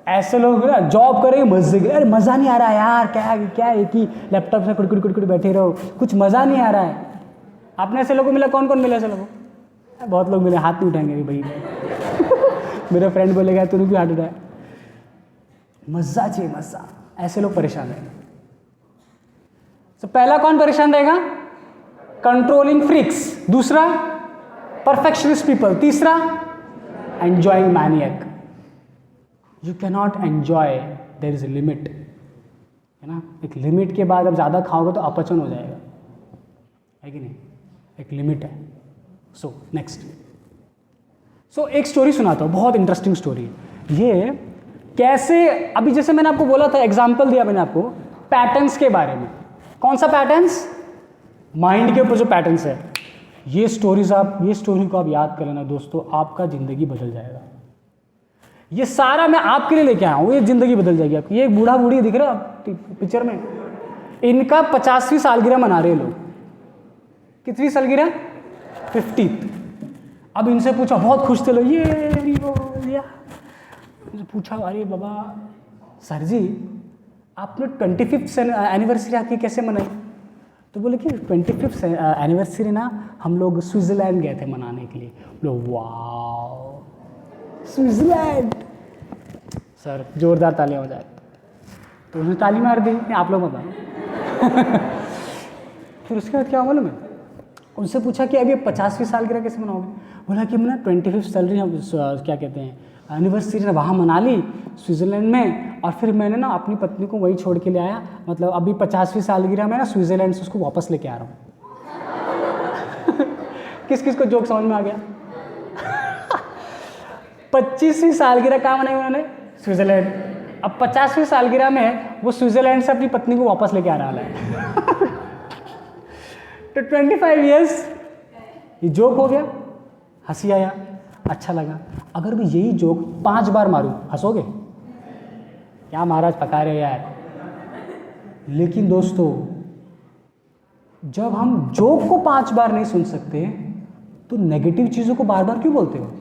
ऐसे लोग ना जॉब करेंगे मजे के, अरे मजा नहीं आ रहा यार, क्या एक ही लैपटॉप से कुड़ बैठे रहो, कुछ मजा नहीं आ रहा है। आपने ऐसे लोगों को मिला? कौन कौन मिला ऐसे लोगों? बहुत लोग मिले, हाथ नहीं उठाएंगे भाई। मेरा फ्रेंड बोलेगा तूने भी हाथ उठाया। मजा चाहिए, मजा। ऐसे लोग परेशान रहेंगे। तो पहला कौन परेशान रहेगा? Controlling freaks. दूसरा परफेक्शनिस्ट पीपल। तीसरा enjoying maniac. You can not enjoy, there is a limit, है ना। एक लिमिट के बाद अब ज़्यादा खाओगे तो अपचन हो जाएगा, है कि नहीं। एक लिमिट है। सो नेक्स्ट, एक स्टोरी सुनाता हूँ, बहुत इंटरेस्टिंग स्टोरी। ये कैसे, अभी जैसे मैंने आपको बोला था, एग्जाम्पल दिया मैंने आपको पैटर्न्स के बारे में। कौन सा पैटर्न्स? माइंड के ऊपर जो पैटर्न्स है। ये स्टोरी को आप याद कर लेना दोस्तों, आपका ज़िंदगी बदल जाएगा। ये सारा मैं आपके लिए लेके आया हूँ, ये ज़िंदगी बदल जाएगी आपकी। ये बूढ़ा बूढ़ी दिख रहा है पिक्चर में, इनका 50वीं सालगिरह मना रहे लोग। कितनी सालगिरह? 50th। अब इनसे पूछा, बहुत खुश थे लोग, ये पूछा, अरे बाबा सर जी आपने 25th एनिवर्सरी आपकी कैसे मनाई? तो बोले कि 25th एनिवर्सरी ना हम लोग स्विट्ज़रलैंड गए थे मनाने के लिए। लोग वाह स्विट्ज़रलैंड, सर जोरदार तालियां हो जाए। तो उसने ताली मार दी, आप लोग बताओ। फिर उसके बाद क्या मालूम है, उनसे पूछा कि अभी 50वीं सालगिरह कैसे मनाओगे? बोला कि मैंने 25th सैलरी क्या कहते हैं एनिवर्सरी ना वहाँ मना ली स्विट्ज़रलैंड में, और फिर मैंने ना अपनी पत्नी को वहीं छोड़ के ले आया। मतलब अभी 50वीं सालगिरह में ना स्विट्ज़रलैंड से उसको वापस लेके आ रहा हूँ। किस किस को जोक समझ में आ गया? 25वीं सालगिरह कहाँ मनाई उन्होंने? स्विट्ज़रलैंड। अब 50वीं सालगिरह में वो स्विट्ज़रलैंड से अपनी पत्नी को वापस लेके आ रहा है। तो 25 ईयर्स ये जोक हो गया, हंसी आया, अच्छा लगा। अगर मैं यही जोक 5 बार मारूं, हंसोगे? क्या महाराज पका रहे यार। लेकिन दोस्तों जब हम जोक को 5 बार नहीं सुन सकते तो नेगेटिव चीज़ों को बार बार क्यों बोलते हो?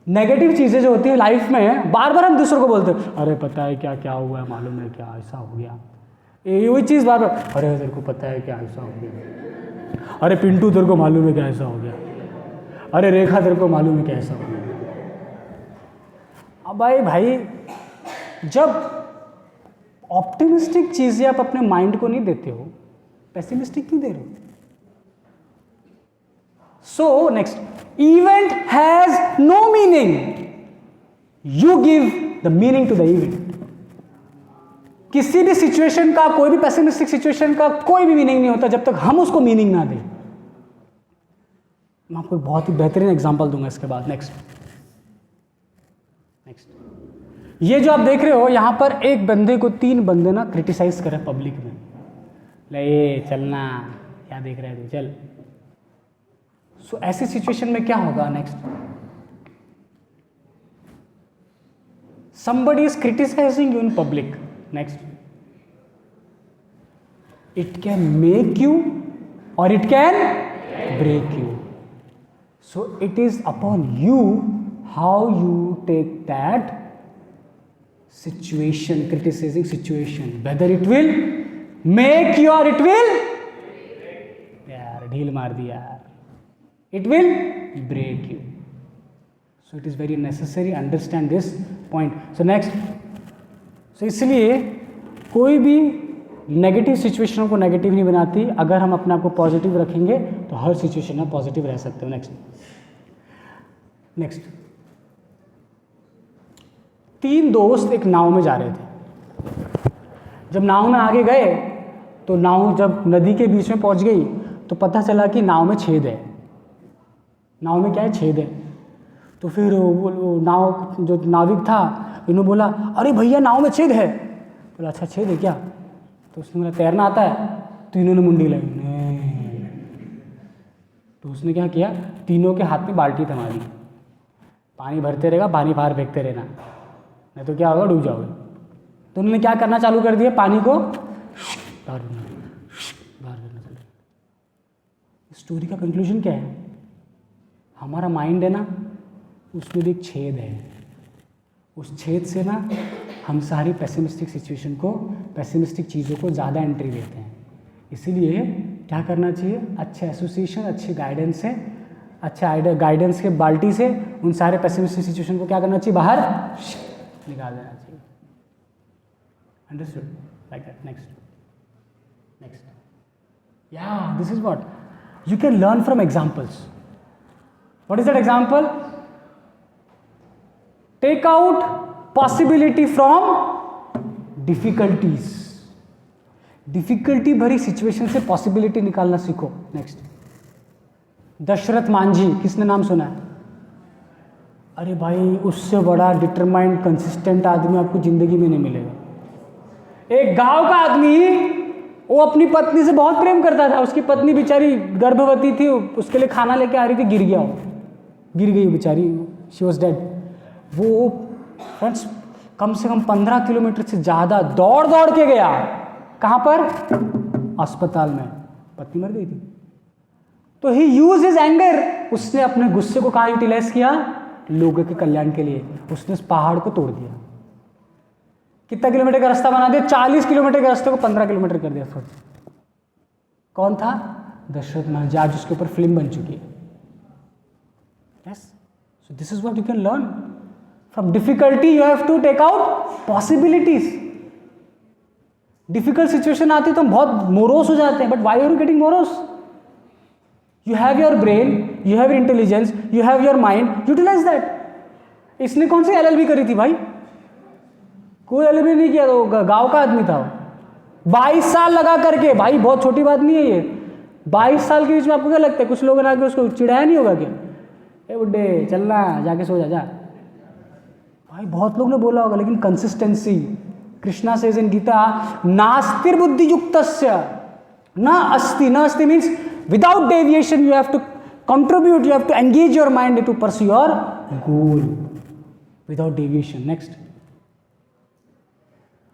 नेगेटिव चीज़ें जो होती है लाइफ में बार बार हम दूसरों को बोलते हैं, अरे पता है क्या क्या हुआ है, मालूम है क्या ऐसा हो गया। वही चीज़ बार बार, अरे तेरे को पता है क्या ऐसा हो गया, अरे पिंटू तेरे को मालूम है क्या ऐसा हो गया, अरे रेखा तेरे को मालूम है क्या ऐसा हो गया। अब भाई जब ऑप्टिमिस्टिक चीज़ें आप अपने माइंड को नहीं देते हो, पेसिमिस्टिक क्यों दे रहे हो? So next, event has no meaning, you give the meaning to the event. किसी भी सिचुएशन का, कोई भी पेसिमिस्टिक सिचुएशन का कोई भी मीनिंग नहीं होता जब तक हम उसको मीनिंग ना दें। मैं आपको एक बहुत ही बेहतरीन एग्जांपल दूंगा इसके बाद। नेक्स्ट, ये जो आप देख रहे हो यहां पर एक बंदे को 3 बंदे ना क्रिटिसाइज कर रहे पब्लिक में, ले चलना, क्या देख रहे थे, चल। सो ऐसी सिचुएशन में क्या होगा? Next, somebody is criticizing you in public. Next, it can make you or it can break you. So it is upon you how you take that situation, criticizing situation, whether it will make you or it will, यार ढील मार दी यार, it will break you. So it is very necessary understand this point. So next, so इसलिए कोई भी negative सिचुएशनों को negative नहीं बनाती। अगर हम अपने आप को पॉजिटिव रखेंगे तो हर सिचुएशन में पॉजिटिव रह सकते हो। नेक्स्ट, 3 दोस्त एक नाव में जा रहे थे। जब नाव में आगे गए तो नाव जब नदी के बीच में पहुंच गई तो पता चला कि नाव में छेद है। नाव में क्या है? छेद है। तो फिर वो नाव जो नाविक था इन्होंने बोला, अरे भैया नाव में छेद है। बोला अच्छा छेद है क्या? तो उसने बोला तैरना आता है? तो इन्होंने मुंडी लगी नहीं। तो उसने क्या किया, तीनों के हाथ में बाल्टी थमा दी, पानी भरते रहेगा, पानी बाहर फेंकते रहना, नहीं तो क्या होगा, डूब जाओगे। तो उन्होंने क्या करना चालू कर दिया, पानी को बाहर करना चालू। स्टोरी का कंक्लूजन क्या है? हमारा माइंड है ना, उसमें भी एक छेद है। उस छेद से ना हम सारी पेसिमिस्टिक सिचुएशन को, पेसिमिस्टिक चीज़ों को ज़्यादा एंट्री देते हैं। इसीलिए क्या करना चाहिए, अच्छे एसोसिएशन, अच्छे गाइडेंस से, अच्छा गाइडेंस के बाल्टी से उन सारे पेसिमिस्टिक सिचुएशन को क्या करना चाहिए, बाहर निकाल देना चाहिए। अंडरस्टूड? Like that. नेक्स्ट, या this is what you can learn from examples. What is that example? Take out possibility from difficulties. Difficulty भरी सिचुएशन से पॉसिबिलिटी निकालना सीखो। नेक्स्ट, दशरथ मांझी, किसने नाम सुना है? अरे भाई, उससे बड़ा डिटरमाइंड कंसिस्टेंट आदमी आपको जिंदगी में नहीं मिलेगा। एक गांव का आदमी, वो अपनी पत्नी से बहुत प्रेम करता था। उसकी पत्नी बेचारी गर्भवती थी, उसके लिए खाना लेके आ रही थी, गिर गई बेचारी, शी वॉज डेड। वो फ्रेंड्स कम से कम 15 किलोमीटर से ज़्यादा दौड़ के गया। कहाँ पर? अस्पताल में। पत्नी मर गई थी। तो ही यूज हिज एंगर, उसने अपने गुस्से को कहाँ यूटिलाइज किया? लोगों के कल्याण के लिए। उसने उस पहाड़ को तोड़ दिया। कितना किलोमीटर का रास्ता बना दिया? 40 किलोमीटर के रास्ते को 15 किलोमीटर कर दिया। कौन था? दशरथ मांझी। आज उसके ऊपर फिल्म बन चुकी है। Yes, so this is what you can learn from difficulty. You have to take out possibilities. Difficult situation आती है तो हम बहुत मोरोस हो जाते हैं, but why are you getting morose? You have your brain, you have your intelligence, you have your mind, utilize that. इसने कौन सी LLB करी थी भाई? कोई LLB नहीं किया, तो गांव का आदमी था। 22 साल लगा करके, भाई बहुत छोटी बात नहीं है ये। 22 साल के बीच में आपको क्या लगता है कुछ लोगों ने आके उसको चिढ़ाया नहीं होगा क्या? ए बुड्ढे चलना, जाके सो जा। भाई बहुत लोग ने बोला होगा, लेकिन consistency. Krishna says in Gita, नास्तिर बुद्धि युक्तस्य न अस्ति means without deviation you have to contribute, you have to engage your mind to pursue your goal without deviation. Next,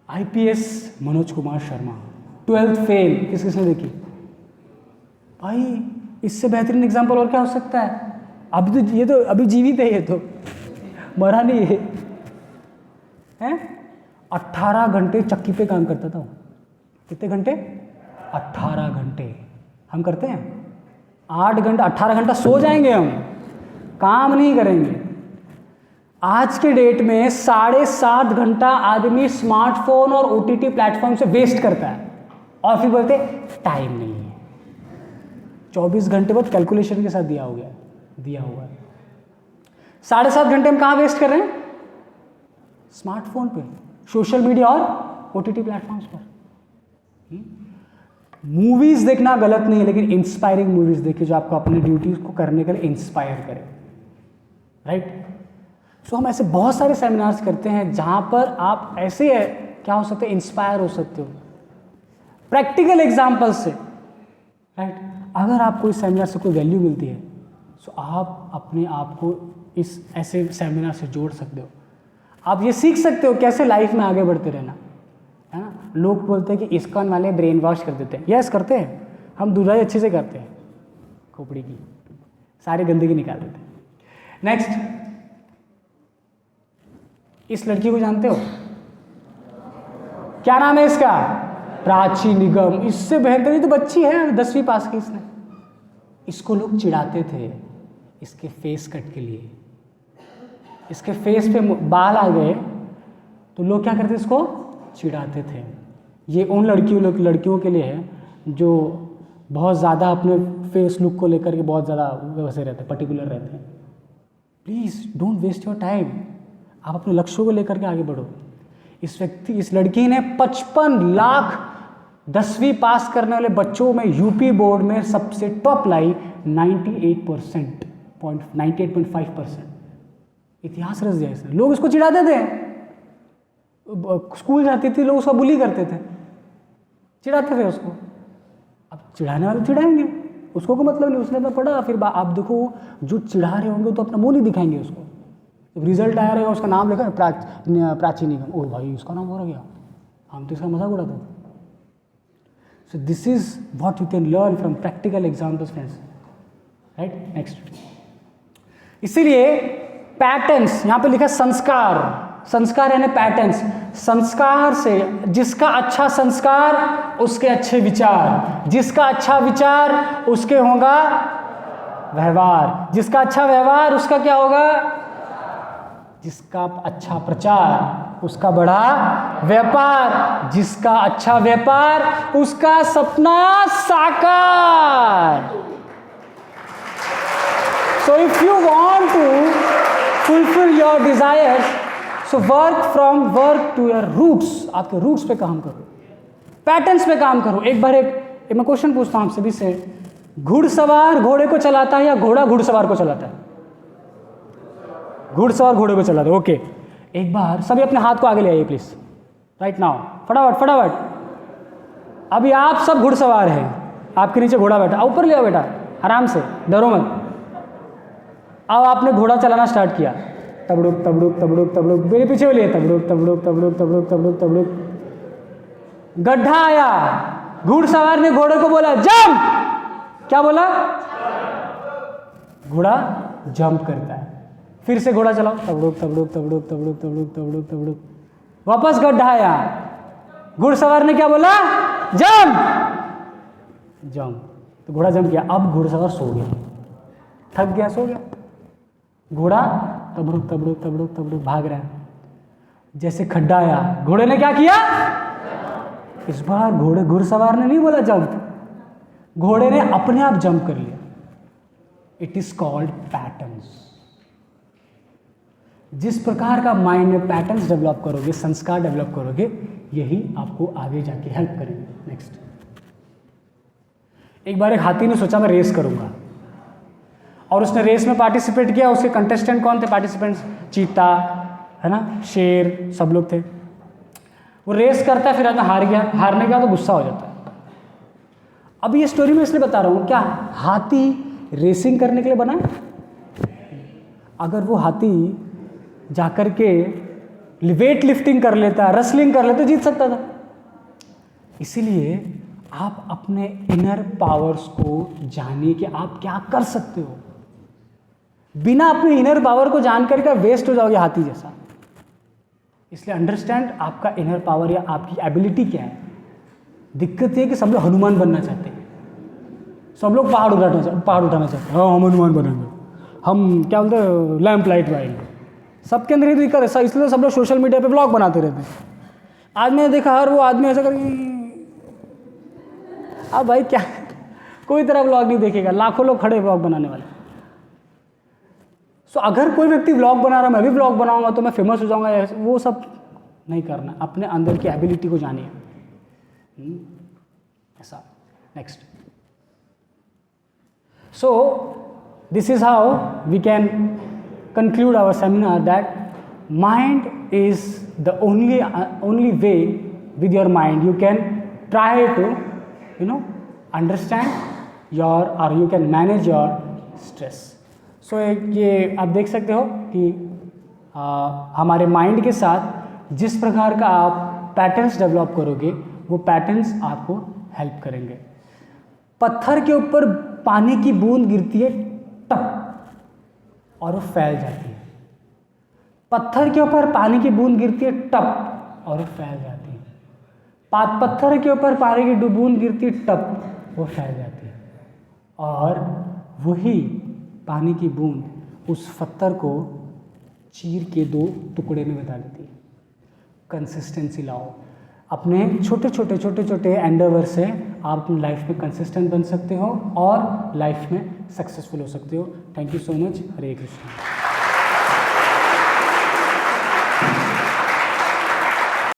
IPS Manoj Kumar Sharma, 12th fail, किसने देखी भाई? इससे बेहतरीन एग्जाम्पल और क्या हो सकता है? ये तो अभी जीवित है, ये तो मरा नहीं है। 18 घंटे चक्की पे काम करता था। कितने घंटे? 18 घंटे। हम करते हैं 8 घंटा, 18 घंटा सो जाएंगे, हम काम नहीं करेंगे। आज के डेट में 7.5 घंटा आदमी स्मार्टफोन और OTT प्लेटफॉर्म से वेस्ट करता है, और फिर बोलते टाइम नहीं है। 24 घंटे बाद कैलकुलेशन के साथ दिया हुआ है। 7.5 घंटे हम कहाँ वेस्ट कर रहे हैं? स्मार्टफोन पे, सोशल मीडिया और OTT प्लेटफॉर्म्स पर। मूवीज देखना गलत नहीं है, लेकिन इंस्पायरिंग मूवीज देखिए जो आपको अपने ड्यूटीज को करने के लिए इंस्पायर करे, राइट। सो हम ऐसे बहुत सारे सेमिनार्स करते हैं जहाँ पर आप ऐसे क्या हो सकते हैं, इंस्पायर हो सकते हो प्रैक्टिकल एग्जाम्पल से, राइट। अगर आपको इस सेमिनार से कोई वैल्यू मिलती है तो आप अपने आप को इस ऐसे सेमिनार से जोड़ सकते हो। आप ये सीख सकते हो कैसे लाइफ में आगे बढ़ते रहना, है ना। लोग बोलते हैं कि इस्कॉन वाले ब्रेन वॉश कर देते हैं। यस करते हैं, हम दुराई अच्छे से करते हैं, खोपड़ी की सारी गंदगी निकाल देते हैं। नेक्स्ट, इस लड़की को जानते हो? क्या नाम है इसका? प्राची निगम। इससे बेहतर ही तो बच्ची है, 10वीं पास की इसने। इसको लोग चिढ़ाते थे इसके फेस कट के लिए। इसके फेस पे बाल आ गए तो लोग क्या करते, इसको चिढ़ाते थे। ये उन लड़कियों के लिए है जो बहुत ज़्यादा अपने फेस लुक को लेकर के बहुत ज़्यादा वैसे रहते हैं, पर्टिकुलर रहते हैं। Please don't waste your time, आप अपने लक्ष्यों को लेकर के आगे बढ़ो। इस लड़की ने 55 लाख 10वीं पास करने वाले बच्चों में यूपी बोर्ड में सबसे टॉप लाई 98.5%। इतिहास रच दिया इसने। लोग इसको चिढ़ाते थे, स्कूल जाती थी, लोग उसका बुली करते थे, चिढ़ाते थे उसको। अब चिढ़ाने वाले चिढ़ाएंगे, उसको कोई मतलब नहीं, उसने तो पढ़ा। फिर आप देखो जो चिढ़ा रहे होंगे तो अपना मुँह नहीं दिखाएंगे उसको। जब रिजल्ट आया रहेगा, उसका नाम लिखा प्राची निगम, ओ भाई उसका नाम हो गया, हम तो इसका मजाक उड़ाते थे। सो this is what you can learn from practical examples friends, right. Next, इसीलिए पैटर्न्स, यहाँ पे लिखा संस्कार, संस्कार यानी पैटर्न्स। संस्कार से, जिसका अच्छा संस्कार उसके अच्छे विचार, जिसका अच्छा विचार उसके होगा व्यवहार, जिसका अच्छा व्यवहार उसका क्या होगा, जिसका अच्छा प्रचार उसका बड़ा व्यापार, जिसका अच्छा व्यापार उसका सपना साकार। So if you want to fulfill your desires, so work to your roots, आपके रूट्स पे काम करो, पैटर्न्स पे काम करो। एक मैं क्वेश्चन पूछता हूँ आप सभी से, घुड़सवार घोड़े को चलाता है या घोड़ा घुड़सवार को चलाता है? घुड़सवार घोड़े को चलाता है, ओके। एक बार सभी अपने हाथ को आगे ले आइए प्लीज, राइट नाउ, फटाफट। अभी आप सब घुड़सवार हैं, आपके नीचे घोड़ा बैठा, ऊपर ले आओ बेटा, आराम से, डरो मत। अब आपने घोड़ा चलाना स्टार्ट किया, तबड़ुक तबड़ुक तबड़ुक तबड़ुक, मेरे पीछे बोलिए, तबड़ुक तबड़ुक तबड़ुक तबड़ुक तबड़ुक तबड़ुक। गड्ढा आया, घुड़सवार ने घोड़े को बोला जंप, क्या बोला? घोड़ा जंप करता है। फिर से घोड़ा चलाओ, तबड़ुक तबड़ुक तबड़ुक तबड़ुक तबड़ुक तबड़ुक तबड़ुक। वापस गड्ढा आया, घुड़सवार ने क्या बोला? जंप। तो घोड़ा जंप किया। अब घुड़सवार सो गया, थक गया, सो गया। घोड़ा तबड़ुक तबड़ुक तबड़ुक तबड़ुक भाग रहा है। जैसे खड्डा आया, घोड़े ने क्या किया? इस बार घुड़सवार ने नहीं बोला जंप, घोड़े ने अपने आप जंप कर लिया। It is called patterns. जिस प्रकार का माइंड में पैटर्न्स डेवलप करोगे, संस्कार डेवलप करोगे, यही आपको आगे जाके हेल्प करेंगे। नेक्स्ट, एक बार एक हाथी ने सोचा मैं रेस करूंगा, और उसने रेस में पार्टिसिपेट किया। उसके कंटेस्टेंट कौन थे? पार्टिसिपेंट्स चीता, है ना, शेर, सब लोग थे। वो रेस करता है, फिर आदमी हार गया। हारने का तो गुस्सा हो जाता है। अब ये स्टोरी मैं इसलिए बता रहा हूँ, क्या हाथी रेसिंग करने के लिए बना है? अगर वो हाथी जाकर के वेट लिफ्टिंग कर लेता, रेसलिंग कर लेता, तो जीत सकता था। इसीलिए आप अपने इनर पावर्स को जानिए कि आप क्या कर सकते हो। बिना अपने इनर पावर को जानकर के वेस्ट हो जाओगे हाथी जैसा। इसलिए अंडरस्टैंड आपका इनर पावर या आपकी एबिलिटी क्या है। दिक्कत ये कि सब लोग हनुमान बनना चाहते हैं, सब लोग पहाड़ उठाना चाहते हैं। हाँ, हम हनुमान बनेंगे, हम क्या बोलते हैं, लैंप लाइट वाएंगे। सबके अंदर ही दिक्कत है, इसलिए सब लोग सोशल मीडिया पे ब्लॉग बनाते रहते हैं। आज मैंने देखा हर वो आदमी ऐसा कर, अब भाई क्या, कोई तेरा व्लॉग नहीं देखेगा, लाखों लोग खड़े व्लॉग बनाने वाले। सो अगर कोई व्यक्ति व्लॉग बना रहा है, मैं भी व्लॉग बनाऊंगा तो मैं फेमस हो जाऊंगा, वो सब नहीं करना। अपने अंदर की एबिलिटी को जानिए। ऐसा। Next, so this is how we can conclude our seminar, that mind is the only way. With your mind you can try to understand your, or you can manage your stress. So ये आप देख सकते हो कि हमारे mind के साथ जिस प्रकार का आप पैटर्न्स डेवलप करोगे वो पैटर्न्स आपको हेल्प करेंगे। पत्थर के ऊपर पानी की बूंद गिरती है टप और वो फैल जाती है। पत्थर के ऊपर पानी की बूंद गिरती है टप और वो फैल जाती है। पत्थर के ऊपर पानी की बूंद गिरती है टप, वो फैल जाती है। और वही पानी की बूंद उस पत्थर को चीर के 2 टुकड़े में बता देती है। कंसिस्टेंसी लाओ। अपने छोटे एंडेवर से आप अपनी लाइफ में कंसिस्टेंट बन सकते हो और लाइफ में सक्सेसफुल हो सकते हो। Thank you so much. Hare Krishna.